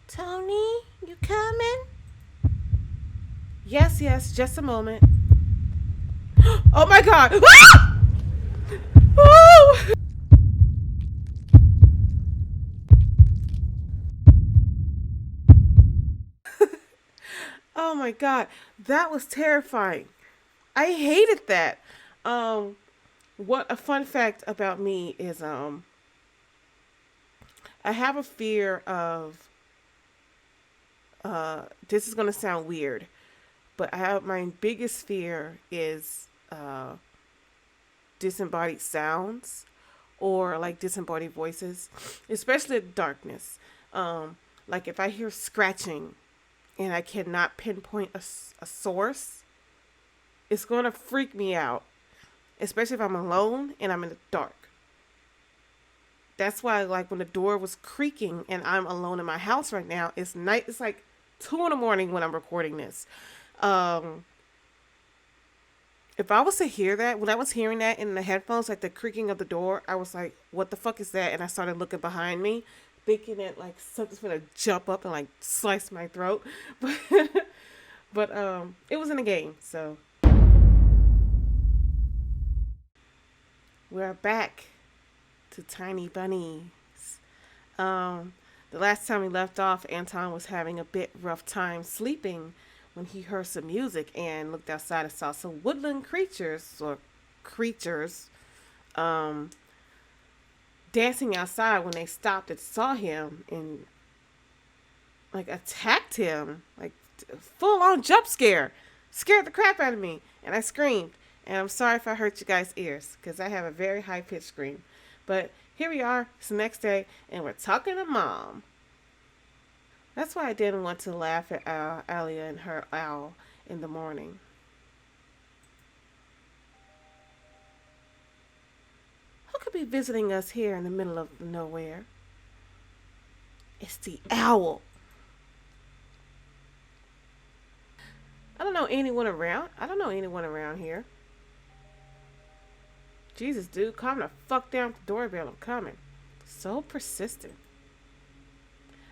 Tony, you coming? Yes, yes, just a moment. Oh my god! Ah! Woo! Oh my god, that was terrifying. I hated that. Um, what a fun fact about me is I have a fear of this is gonna sound weird, but I have my biggest fear is disembodied sounds or like disembodied voices, especially in darkness. Like if I hear scratching and I cannot pinpoint a source, it's gonna freak me out, especially if I'm alone and I'm in the dark. That's why, like when the door was creaking and I'm alone in my house right now, it's night. It's like 2 in the morning when I'm recording this. Um, if I was to hear that, when I was hearing that in the headphones, like the creaking of the door, I was like, "What the fuck is that?" And I started looking behind me, thinking that like something's gonna jump up and like slice my throat. But it was in a game, so we're back to Tiny Bunnies. Um, the last time we left off, Anton was having a bit rough time sleeping when he heard some music and looked outside and saw some woodland creatures um, dancing outside when they stopped and saw him and like attacked him, like full on jump scare, scared the crap out of me, and I screamed. And I'm sorry if I hurt you guys' ears because I have a very high pitched scream. But here we are, it's the next day, and we're talking to mom. That's why I didn't want to laugh at Alia and her owl in the morning. Who could be visiting us here in the middle of nowhere? It's the owl. I don't know anyone around. I don't know anyone around here. Jesus, dude, calm the fuck down with the doorbell. I'm coming. So persistent.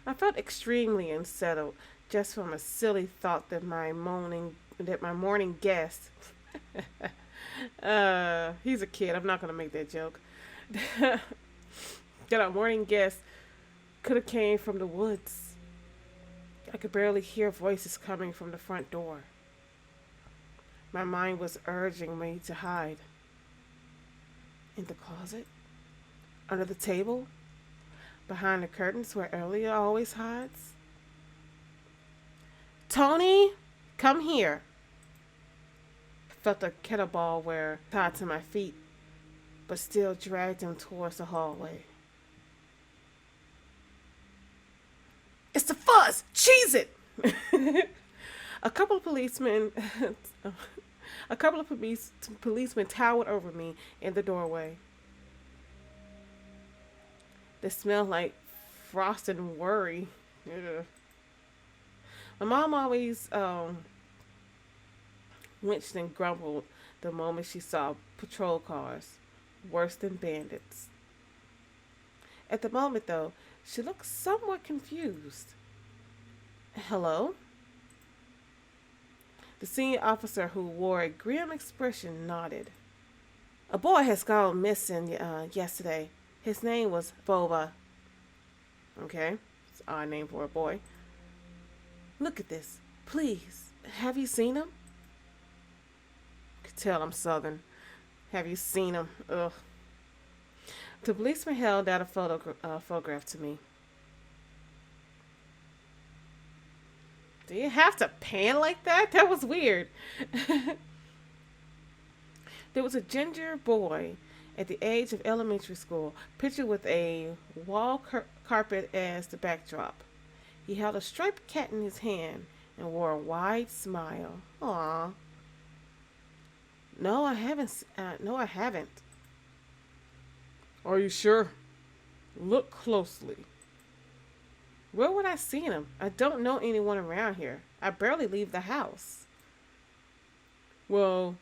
I felt extremely unsettled just from a silly thought that my morning guest he's a kid, I'm not gonna make that joke. That our morning guest could have came from the woods. I could barely hear voices coming from the front door. My mind was urging me to hide. In the closet? Under the table? Behind the curtains where Elia always hides? Tony, come here. I felt a kettlebell were tied to my feet, but still dragged him towards the hallway. It's the fuzz! Cheese it! a couple of policemen a couple of policemen towered over me in the doorway. They smelled like frost and worry. Ugh. My mom always winced and grumbled the moment she saw patrol cars, worse than bandits. At the moment, though, she looked somewhat confused. Hello? The senior officer, who wore a grim expression, nodded. A boy has gone missing yesterday. His name was Vooooo-Vaaaaa. Okay, it's an odd name for a boy. Look at this. Please, have you seen him? You can tell I'm Southern. Have you seen him? Ugh. The policeman held out a photograph to me. Do you have to pan like that? That was weird. There was a ginger boy at the age of elementary school, pictured with a wall carpet as the backdrop. He held a striped cat in his hand and wore a wide smile. Aww. No, I haven't. No, I haven't. Are you sure? Look closely. Where would I see him? I don't know anyone around here. I barely leave the house. Well,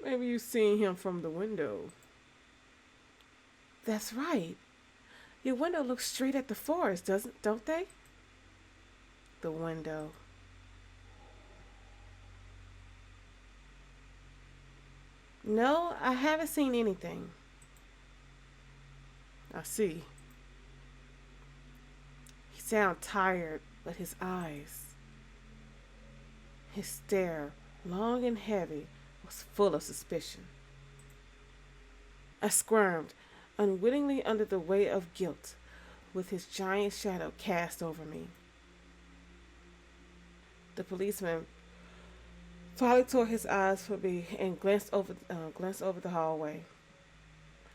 maybe you've seen him from the window. That's right. Your window looks straight at the forest, don't they? the window. No, I haven't seen anything. I see. He sounded tired, but his stare, long and heavy, was full of suspicion. I squirmed, unwittingly under the weight of guilt, with his giant shadow cast over me. The policeman finally tore his eyes from me and glanced over the hallway,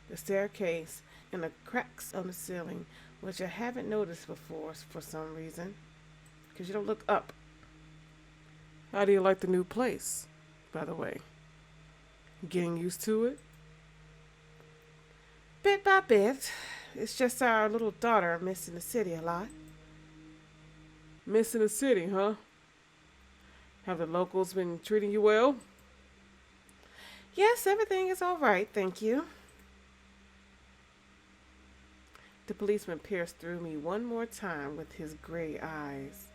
the staircase, and the cracks on the ceiling, which I haven't noticed before for some reason, because you don't look up. How do you like the new place, by the way? Getting used to it? Bit by bit. It's just our little daughter missing the city a lot. Missing the city, huh? Have the locals been treating you well? Yes, everything is all right, thank you. The policeman pierced through me one more time with his gray eyes.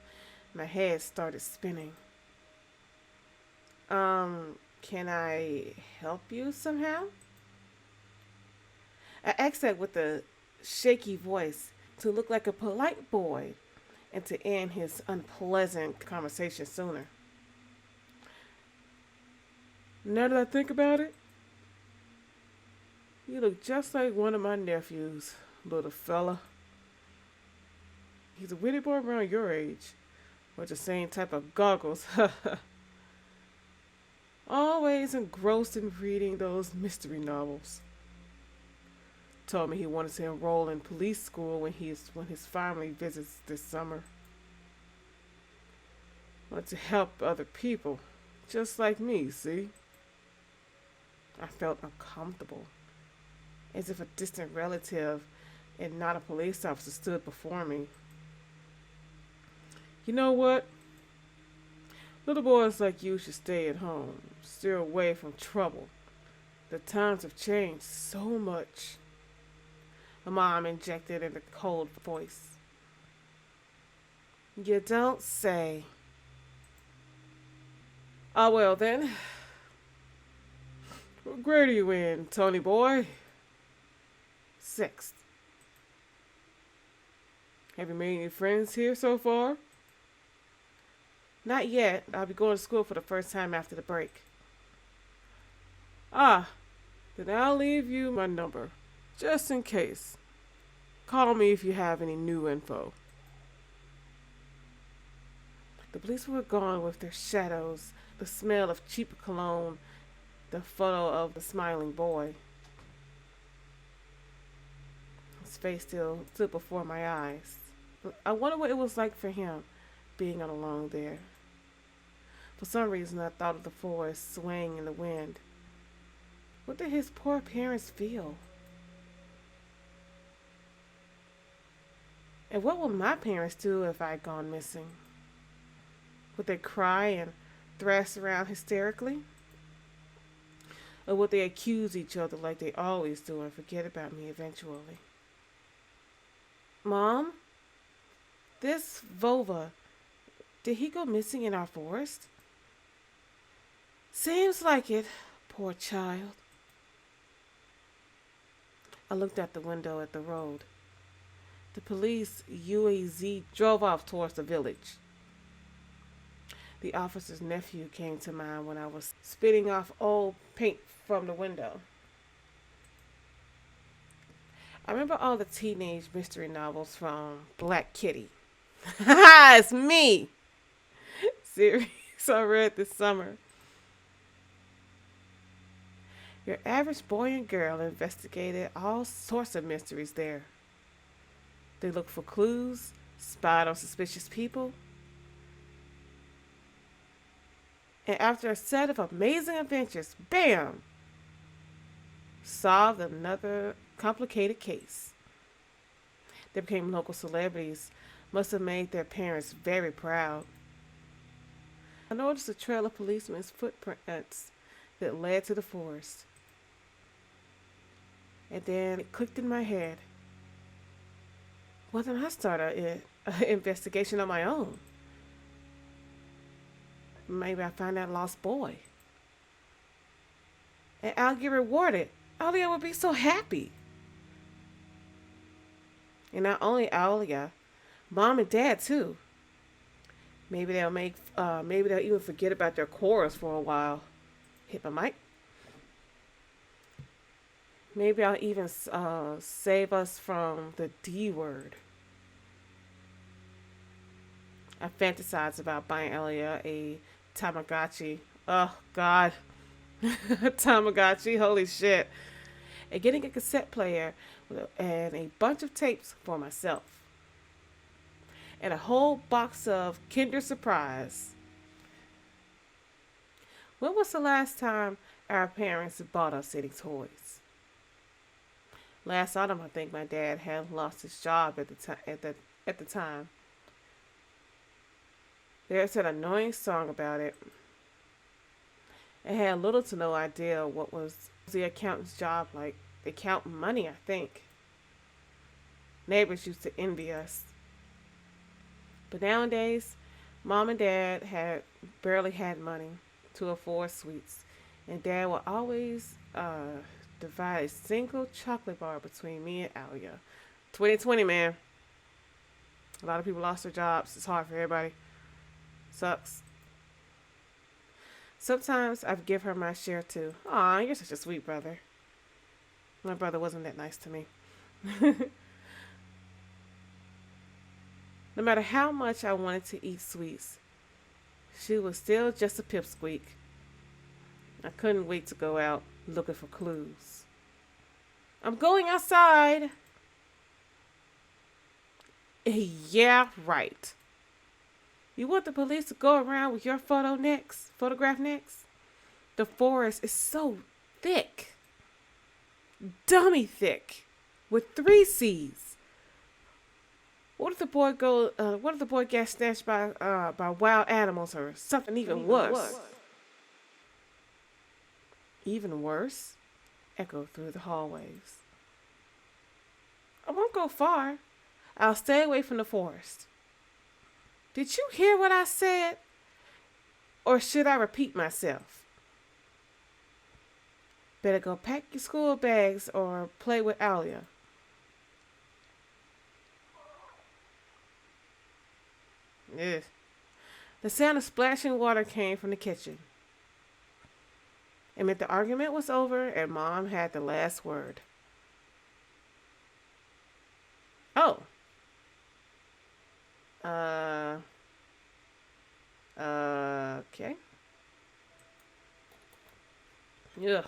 My head started spinning. Can I help you somehow? I asked that with a shaky voice to look like a polite boy and to end his unpleasant conversation sooner. Now that I think about it, you look just like one of my nephews, little fella. He's a witty boy around your age, with the same type of goggles. Always engrossed in reading those mystery novels. Told me he wanted to enroll in police school when his family visits this summer. Wanted to help other people, just like me, see? I felt uncomfortable, as if a distant relative and not a police officer stood before me. You know what? Little boys like you should stay at home, steer away from trouble. The times have changed so much. My mom injected in a cold voice. You don't say. Ah, well then. What grade are you in, Tony boy? Sixth. Have you made any friends here so far? Not yet. I'll be going to school for the first time after the break. Ah, then I'll leave you my number, just in case. Call me if you have any new info. The police were gone with their shadows, the smell of cheap cologne, the photo of the smiling boy. His face still stood before my eyes. I wonder what it was like for him, being all alone there. For some reason, I thought of the forest swaying in the wind. What did his poor parents feel? And what would my parents do if I'd gone missing? Would they cry and thrash around hysterically? Or would they accuse each other like they always do and forget about me eventually? Mom? This Vova, did he go missing in our forest? Seems like it, poor child. I looked out the window at the road. The police UAZ drove off towards the village. The officer's nephew came to mind when I was spitting off old paint from the window. I remember all the teenage mystery novels from Black Kitty. It's me! Series I read this summer. Your average boy and girl investigated all sorts of mysteries there. They looked for clues, spied on suspicious people, and after a set of amazing adventures, bam! Solved another complicated case. They became local celebrities, must have made their parents very proud. I noticed a trail of policemen's footprints that led to the forest. And then it clicked in my head. Why didn't I start an investigation on my own? Maybe I find that lost boy. And I'll get rewarded. Alia would be so happy. And not only Alia, mom and dad too. Maybe they'll even forget about their quarrels for a while. Hit my mic. Maybe I'll even save us from the D word. I fantasize about buying Elia a Tamagotchi. Oh, God. Tamagotchi, holy shit. And getting a cassette player and a bunch of tapes for myself. And a whole box of Kinder Surprise. When was the last time our parents bought us any toys? Last autumn, I think my dad had lost his job at the time. There's an annoying song about it. I had little to no idea what was the accountant's job like. They count money, I think. Neighbors used to envy us. But nowadays, mom and dad had barely had money to afford sweets. And dad would always divide a single chocolate bar between me and Alia. 2020, man. A lot of people lost their jobs. It's hard for everybody. Sucks. Sometimes I give her my share too. Aw, you're such a sweet brother. My brother wasn't that nice to me. No matter how much I wanted to eat sweets, she was still just a pipsqueak. I couldn't wait to go out looking for clues. I'm going outside. Yeah, right. You want the police to go around with your photograph next? The forest is so thick. Dummy thick. With 3 C's. What if the boy gets snatched by wild animals or something even worse? Even worse? Echoed through the hallways. I won't go far. I'll stay away from the forest. Did you hear what I said? Or should I repeat myself? Better go pack your school bags or play with Alia. Ugh. The sound of splashing water came from the kitchen. It meant the argument was over and Mom had the last word. Oh. Okay. Ugh.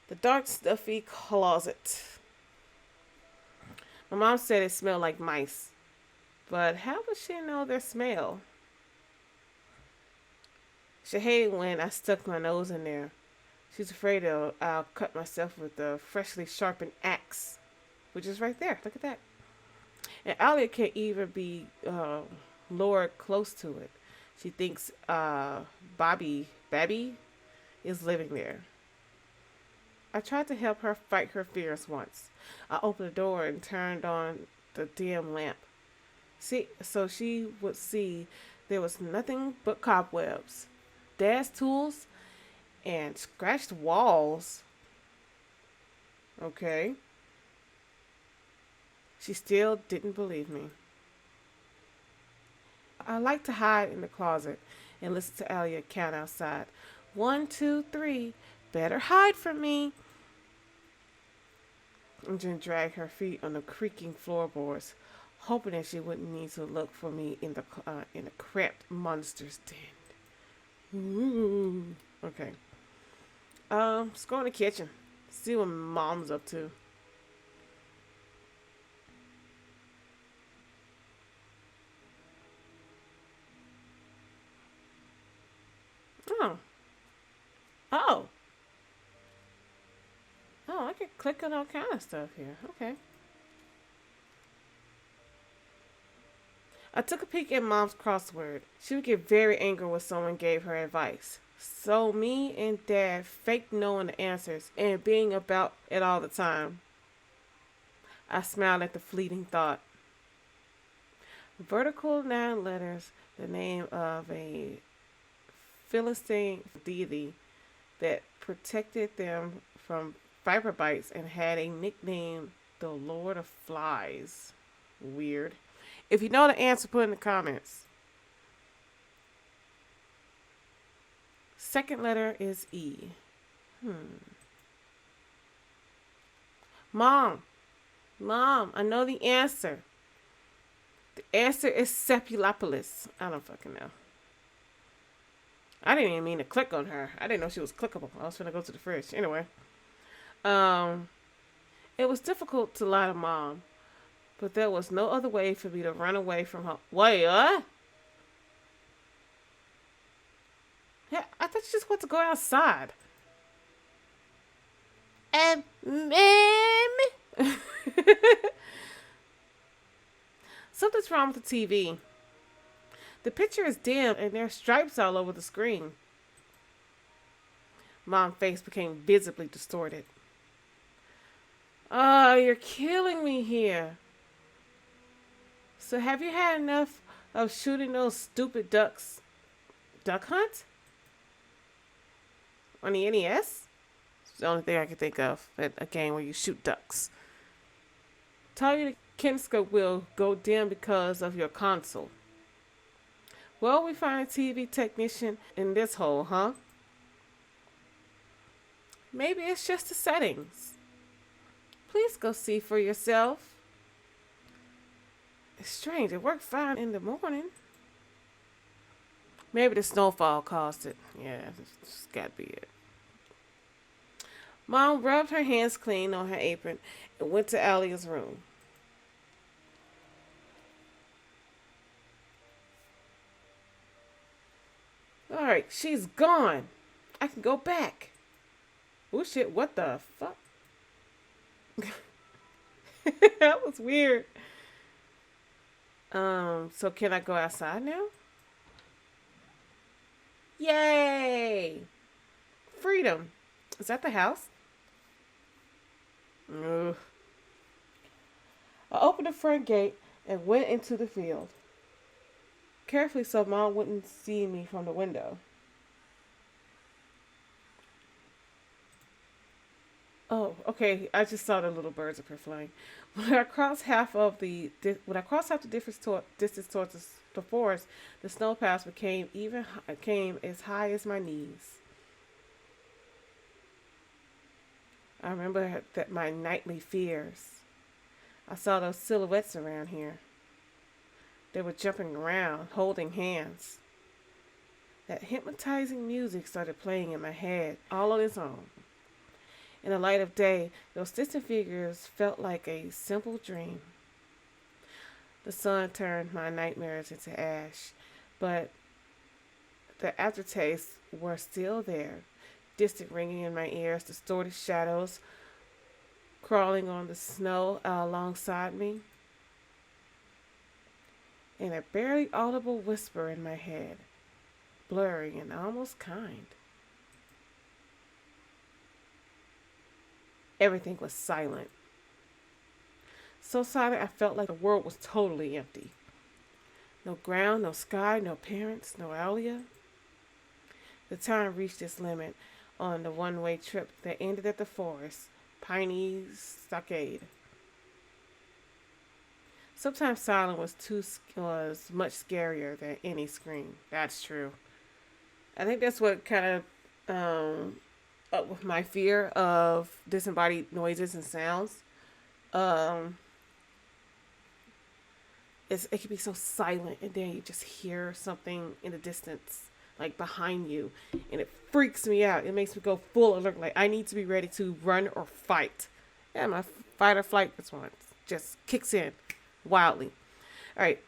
The dark, stuffy closet. My mom said it smelled like mice. But how would she know their smell? She hated when I stuck my nose in there. She's afraid I'll cut myself with a freshly sharpened axe, which is right there. Look at that. And Alia can't even be lowered close to it. She thinks Babby is living there. I tried to help her fight her fears once. I opened the door and turned on the dim lamp. So she would see there was nothing but cobwebs, Dad's tools, and scratched walls. Okay. She still didn't believe me. I like to hide in the closet and listen to Alia count outside. 1, 2, 3. Better hide from me. And then drag her feet on the creaking floorboards, hoping that she wouldn't need to look for me in the cramped monster's den. Ooh. Okay. Let's go in the kitchen. See what Mom's up to. Oh. Oh. Oh, I can click on all kind of stuff here. Okay. I took a peek at Mom's crossword. She would get very angry when someone gave her advice. So me and Dad faked knowing the answers and being about it all the time. I smiled at the fleeting thought. Vertical 9 letters, the name of a Philistine deity that protected them from viper bites and had a nickname, the Lord of Flies. Weird. If you know the answer, put it in the comments. Second letter is E. Mom, Mom, I know the answer. The answer is Sepulopolis. I don't fucking know. I didn't even mean to click on her. I didn't know she was clickable. I was gonna go to the fridge. Anyway, um, it was difficult to lie to Mom, but there was no other way for me to run away from her. Wait, what? Yeah, I thought you just want to go outside. Ma'am. Something's wrong with the TV. The picture is dim and there are stripes all over the screen. Mom's face became visibly distorted. Oh, you're killing me here. So have you had enough of shooting those stupid ducks? Duck Hunt? On the NES? It's the only thing I can think of. A game where you shoot ducks. Tell you the kinescope will go dim because of your console. Well, we find a TV technician in this hole, huh? Maybe it's just the settings. Please go see for yourself. It's strange. It worked fine in the morning. Maybe the snowfall caused it. Yeah, it's gotta be it. Mom rubbed her hands clean on her apron and went to Alia's room. Alright, she's gone. I can go back. Oh shit, what the fuck? That was weird. So can I go outside now? Yay! Freedom. Is that the house? Ugh. I opened the front gate and went into the field. Carefully so Mom wouldn't see me from the window. Oh, okay. I just saw the little birds up here flying. When I crossed half the distance towards the forest, the snowpass came as high as my knees. I remember that my nightly fears. I saw those silhouettes around here. They were jumping around, holding hands. That hypnotizing music started playing in my head all on its own. In the light of day, those distant figures felt like a simple dream. The sun turned my nightmares into ash, but the aftertastes were still there, distant ringing in my ears, distorted shadows crawling on the snow alongside me, and a barely audible whisper in my head, blurry and almost kind. Everything was silent. So silent I felt like the world was totally empty. No ground, no sky, no parents, no Alia. The time reached its limit on the one-way trip that ended at the forest, Piney Stockade. Sometimes silence was much scarier than any scream. That's true. I think that's what kind of up with my fear of disembodied noises and sounds. It can be so silent, and then you just hear something in the distance, like behind you, and it freaks me out. It makes me go full alert, like I need to be ready to run or fight. Yeah, my fight or flight response just kicks in wildly. All right,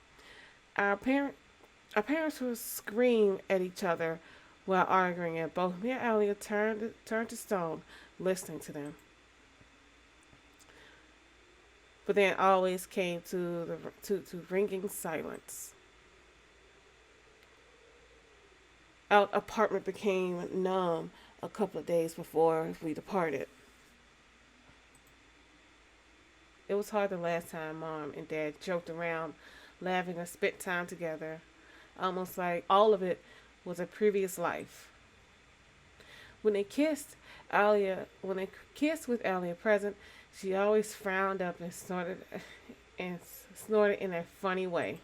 our parents would scream at each other while arguing, and both me and Alia turned to stone, listening to them. But then always came to ringing silence. Our apartment became numb a couple of days before we departed. It was hard the last time Mom and Dad joked around laughing, and spent time together, almost like all of it was a previous life. When they kissed, when they kissed with Alia present, she always frowned up and snorted in a funny way.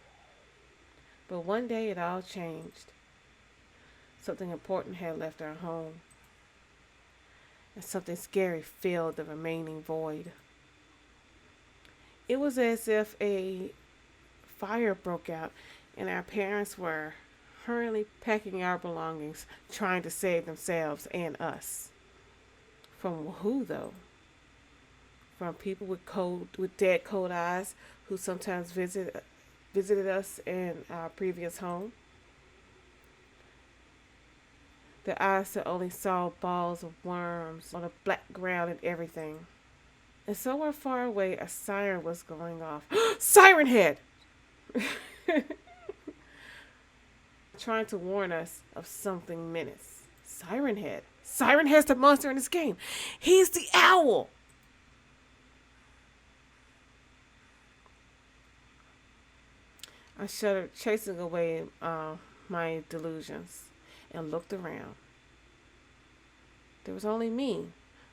But one day it all changed. Something important had left our home, and something scary filled the remaining void. It was as if a fire broke out, and our parents were hurriedly packing our belongings, trying to save themselves and us. From who, though? From people with dead cold eyes who sometimes visited us in our previous home. The eyes that only saw balls of worms on a black ground and everything. And somewhere far away, a siren was going off. Siren Head! Trying to warn us of something menace. Siren Head. Siren Head's the monster in this game. He's the owl! I shuddered, chasing away my delusions, and looked around. There was only me,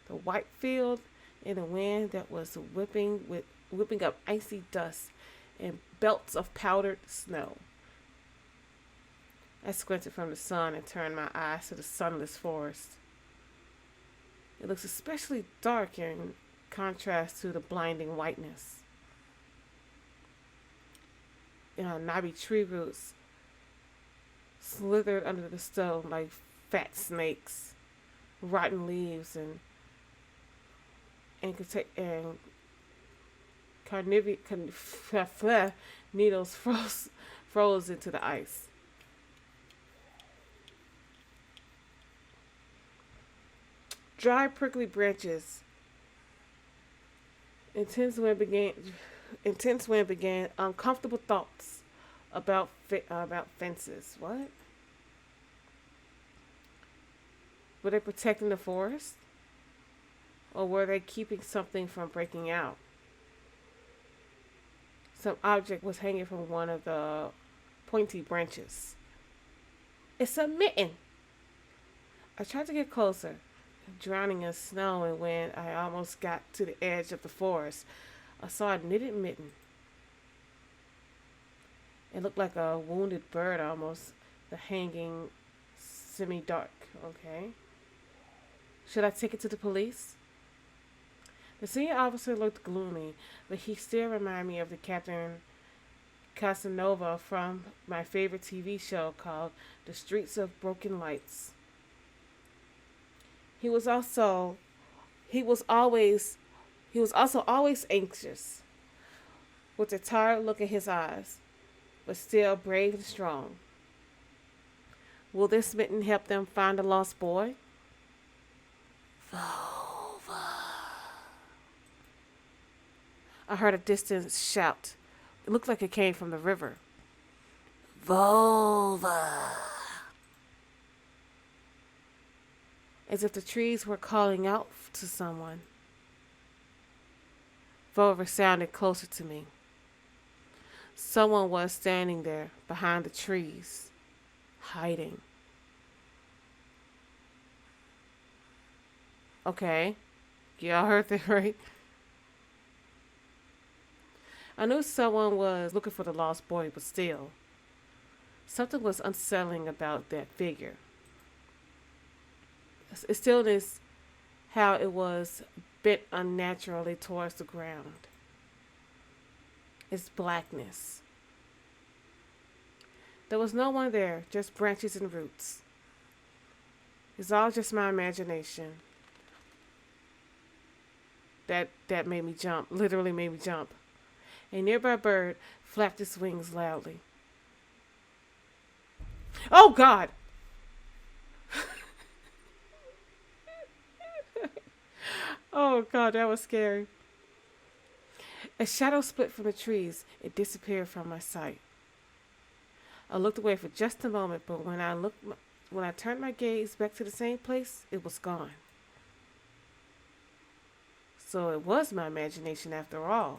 the white field, and the wind that was whipping up icy dust and belts of powdered snow. I squinted from the sun and turned my eyes to the sunless forest. It looks especially dark in contrast to the blinding whiteness. Knobby tree roots slithered under the stone like fat snakes. Rotten leaves and needles froze into the ice. Dry, prickly branches. Intense wind began. Uncomfortable thoughts about fences. What? Were they protecting the forest? Or were they keeping something from breaking out? Some object was hanging from one of the pointy branches. It's a mitten. I tried to get closer, drowning in snow, and when I almost got to the edge of the forest, I saw a knitted mitten. It looked like a wounded bird almost, the hanging semi-dark. Okay. Should I take it to the police? The senior officer looked gloomy, but he still reminded me of the Captain Casanova from my favorite TV show called The Streets of Broken Lights. He was also always anxious, with a tired look in his eyes, but still brave and strong. Will this mitten help them find a lost boy? Vooooo-Vaaaaa. I heard a distant shout. It looked like it came from the river. Vooooo-Vaaaaa. As if the trees were calling out to someone. Vooooo sounded closer to me. Someone was standing there behind the trees, hiding. Okay, y'all heard that right? I knew someone was looking for the lost boy, but still, something was unsettling about that figure. It still is how it was bent unnaturally towards the ground. Its blackness. There was no one there, just branches and roots. It's all just my imagination. That made me jump, literally made me jump. A nearby bird flapped its wings loudly. Oh, God! Oh, God, that was scary. A shadow split from the trees. It disappeared from my sight. I looked away for just a moment, but when I turned my gaze back to the same place, it was gone. So it was my imagination after all.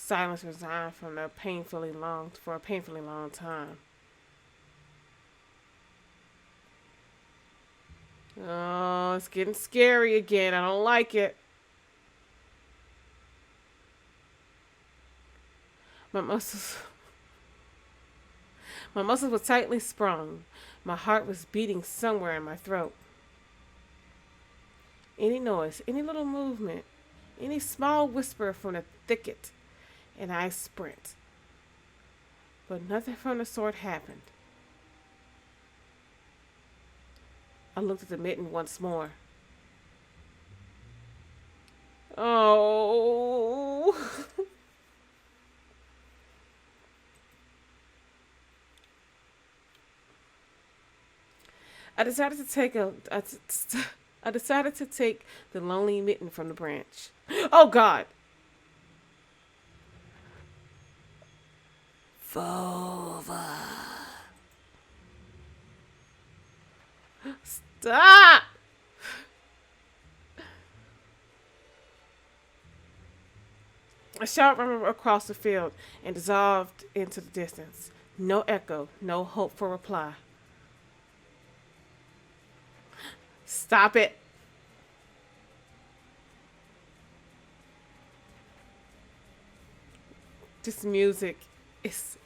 Silence resigned from the painfully long for a painfully long time. Oh, it's getting scary again. I don't like it. My muscles my muscles were tightly sprung. My heart was beating somewhere in my throat. Any noise, any little movement, any small whisper from the thicket, and I sprint. But nothing from the sort happened. I looked at the mitten once more. Oh. I decided to take a. I decided to take the lonely mitten from the branch. Oh God! Vova. Stop! A shout rang across the field and dissolved into the distance. No echo, no hope for reply. Stop it! This music is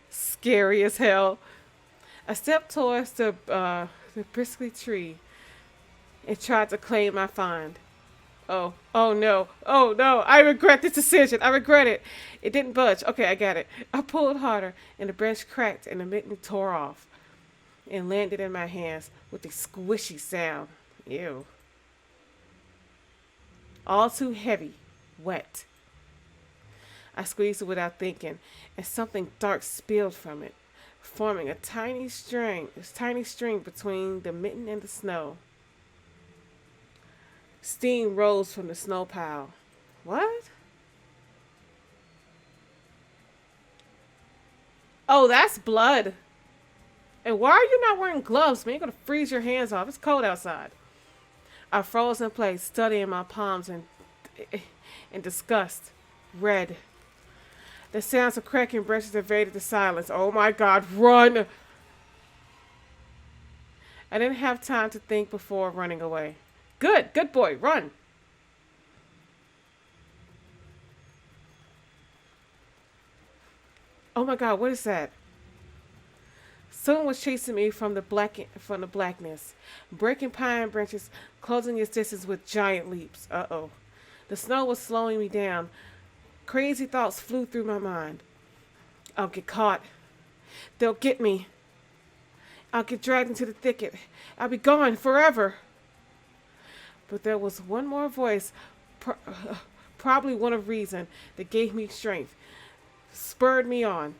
scary as hell. I stepped towards the bristly tree and tried to claim my find. Oh no, oh no, I regret this decision. I regret it. It didn't budge. Okay, I got it. I pulled harder and the branch cracked and the mitten tore off and landed in my hands with a squishy sound. Ew. All too heavy, wet. I squeezed it without thinking, and something dark spilled from it, forming a tiny string between the mitten and the snow. Steam rose from the snow pile. What? Oh, that's blood. And why are you not wearing gloves, man? You're gonna freeze your hands off. It's cold outside. I froze in place, studying my palms in disgust. Red. The sounds of cracking branches invaded the silence. Oh my God, run! I didn't have time to think before running away. Good boy, run! Oh my God, what is that? Someone was chasing me from the blackness, breaking pine branches, closing its distance with giant leaps. Uh-oh. The snow was slowing me down. Crazy thoughts flew through my mind. I'll get caught. They'll get me. I'll get dragged into the thicket. I'll be gone forever. But there was one more voice, probably one of reason, that gave me strength, spurred me on.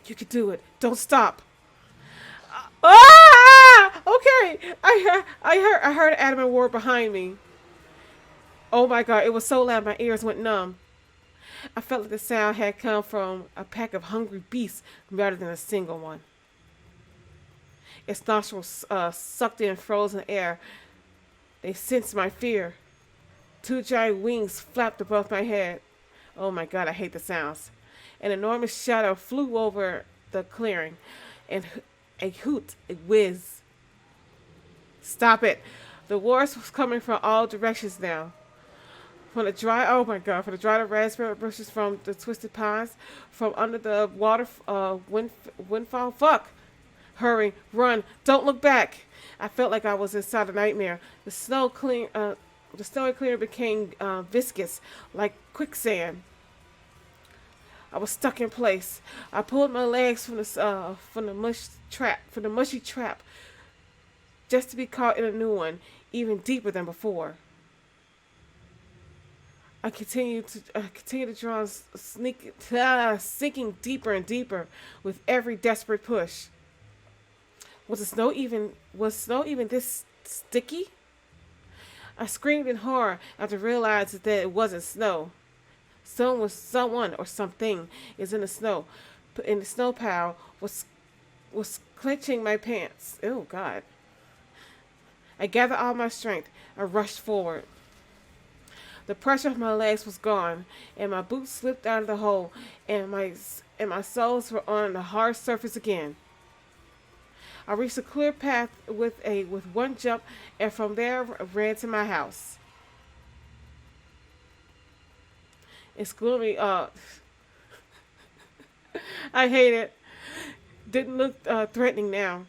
You can do it. Don't stop. Ah! Okay. I heard Adam and Ward behind me. Oh my God! It was so loud, my ears went numb. I felt like the sound had come from a pack of hungry beasts rather than a single one. Its nostrils sucked in frozen air. They sensed my fear. Two giant wings flapped above my head. Oh my God, I hate the sounds. An enormous shadow flew over the clearing, and a hoot, a whiz. Stop it! The voice was coming from all directions now. From the dry, oh my God, from the dried raspberry bushes, from the twisted pines, from under the windfall. Fuck! Hurry, run, don't look back. I felt like I was inside a nightmare. The snowy clearing became viscous, like quicksand. I was stuck in place. I pulled my legs from the mushy trap, just to be caught in a new one, even deeper than before. I continued to draw, sinking deeper and deeper with every desperate push. Was snow even this sticky? I screamed in horror after realizing that it wasn't snow. Someone or something is in the snow, in the snow pile, was clenching my pants. Oh God! I gathered all my strength. I rushed forward. The pressure of my legs was gone, and my boots slipped out of the hole, and my soles were on the hard surface again. I reached a clear path with one jump, and from there ran to my house. It's gloomy. I hate it. Didn't look threatening now.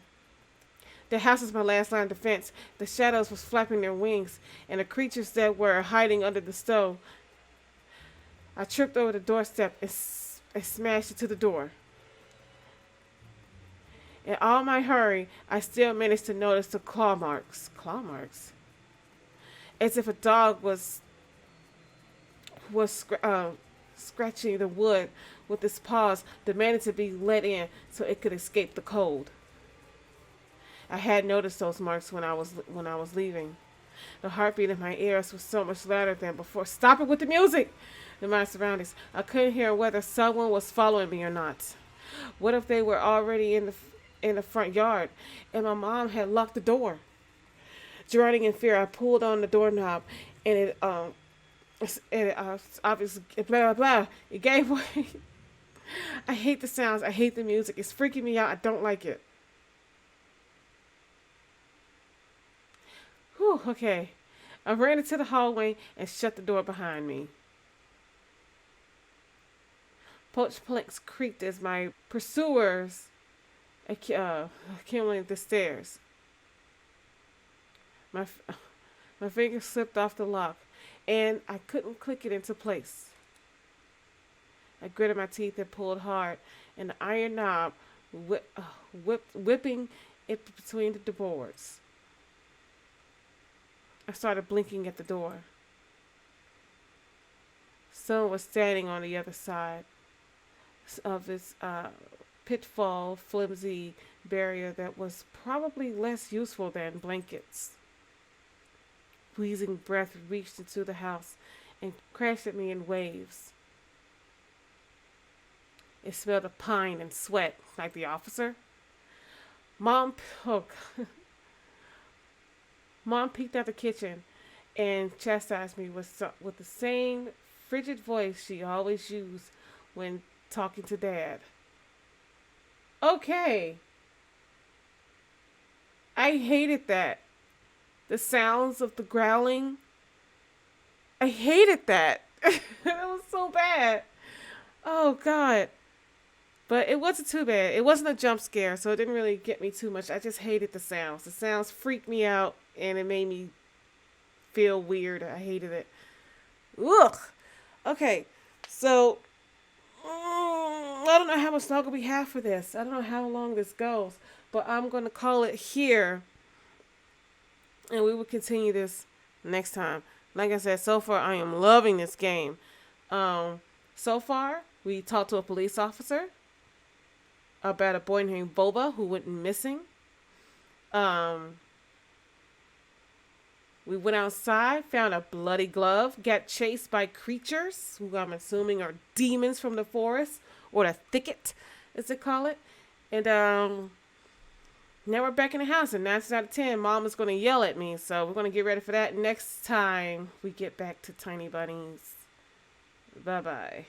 The house is my last line of defense. The shadows was flapping their wings, and the creatures that were hiding under the stove. I tripped over the doorstep and smashed into the door. In all my hurry, I still managed to notice the claw marks. Claw marks? As if a dog was scratching the wood with its paws, demanding to be let in so it could escape the cold. I had noticed those marks when I was leaving. The heartbeat in my ears was so much louder than before. Stop it with the music! In my surroundings, I couldn't hear whether someone was following me or not. What if they were already in the front yard, and my mom had locked the door? Drowning in fear, I pulled on the doorknob, and it obviously blah blah blah. It gave way. I hate the sounds. I hate the music. It's freaking me out. I don't like it. Whew, okay. I ran into the hallway and shut the door behind me. Poached planks creaked as my pursuers accumulated the stairs. My finger slipped off the lock, and I couldn't click it into place. I gritted my teeth and pulled hard, and the iron knob whipping it between the boards. I started blinking at the door. Someone was standing on the other side of this pitfall, flimsy barrier that was probably less useful than blankets. Wheezing breath reached into the house and crashed at me in waves. It smelled of pine and sweat, like the officer. Mom, oh, Mom peeked out the kitchen and chastised me with the same frigid voice she always used when talking to Dad. Okay. I hated that. The sounds of the growling. I hated that. It was so bad. Oh, God. But it wasn't too bad. It wasn't a jump scare, so it didn't really get me too much. I just hated the sounds. The sounds freaked me out, and it made me feel weird. I hated it. Ugh. Okay, so I don't know how much longer we have for this. I don't know how long this goes, but I'm going to call it here, and we will continue this next time. Like I said, so far I am loving this game. So far, we talked to a police officer about a boy named Boba who went missing. We went outside, found a bloody glove, got chased by creatures who I'm assuming are demons from the forest or the thicket, as they call it. And now we're back in the house, and 9 out of 10, Mom is going to yell at me. So we're going to get ready for that next time we get back to Tiny Bunnies. Bye-bye.